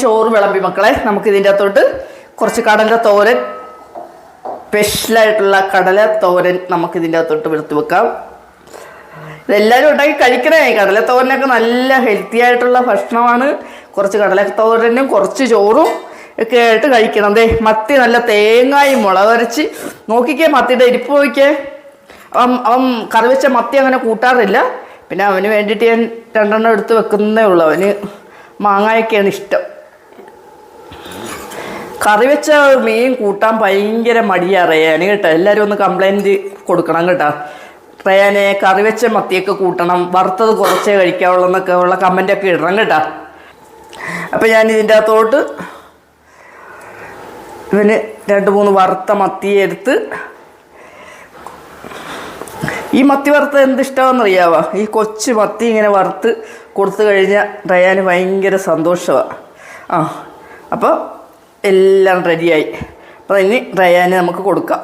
ചോറ് വിളമ്പി മക്കളെ. നമുക്ക് ഇതിൻ്റെ അകത്തോട്ട് കുറച്ച് കടല തോരൻ, സ്പെഷ്യലായിട്ടുള്ള കടല തോരൻ നമുക്ക് ഇതിൻ്റെ അകത്തോട്ട് എടുത്ത് വെക്കാം. ഇതെല്ലാവരും ഉണ്ടാക്കി കഴിക്കണേ. കടലത്തോരനൊക്കെ നല്ല ഹെൽത്തി ആയിട്ടുള്ള ഭക്ഷണമാണ്. കുറച്ച് കടലത്തോരനും കുറച്ച് ചോറും ഒക്കെ ആയിട്ട് കഴിക്കണം. ദേ മത്തി നല്ല തേങ്ങായും മുളകരച്ച് നോക്കിക്കേ. മത്തിയുടെ ഇരിപ്പ് നോക്കിക്കേ. അവൻ കറി വെച്ച മത്തി അങ്ങനെ കൂട്ടാറില്ല. പിന്നെ അവന് വേണ്ടിയിട്ട് ഞാൻ 2 എണ്ണം എടുത്ത് വെക്കുന്നേ ഉള്ളൂ. അവന് മാങ്ങയൊക്കെയാണ് ഇഷ്ടം. കറി വെച്ച മീൻ കൂട്ടാൻ ഭയങ്കര മടിയാണ് റയാന് കേട്ടോ. എല്ലാവരും ഒന്ന് കംപ്ലൈൻറ്റ് കൊടുക്കണം കേട്ടോ. റയാനെ കറി വെച്ച മത്തിയൊക്കെ കൂട്ടണം, വറുത്തത് കുറച്ചേ കഴിക്കാവുള്ളൂ എന്നൊക്കെ ഉള്ള കമൻറ്റൊക്കെ ഇടണം കേട്ടോ. അപ്പം ഞാൻ ഇതിൻ്റെ അകത്തോട്ട് ഇവന് 2-3 വറുത്ത മത്തി എടുത്ത്, ഈ മത്തി വറുത്ത എന്തിഷ്ടമാണെന്നറിയാവോ? ഈ കൊച്ചു മത്തി ഇങ്ങനെ വറുത്ത് കൊടുത്തു കഴിഞ്ഞാൽ റയാന് ഭയങ്കര സന്തോഷമാണ്. അപ്പോൾ എല്ലാം റെഡിയായി. അപ്പോൾ ഇനി റയാന് നമുക്ക് കൊടുക്കാം.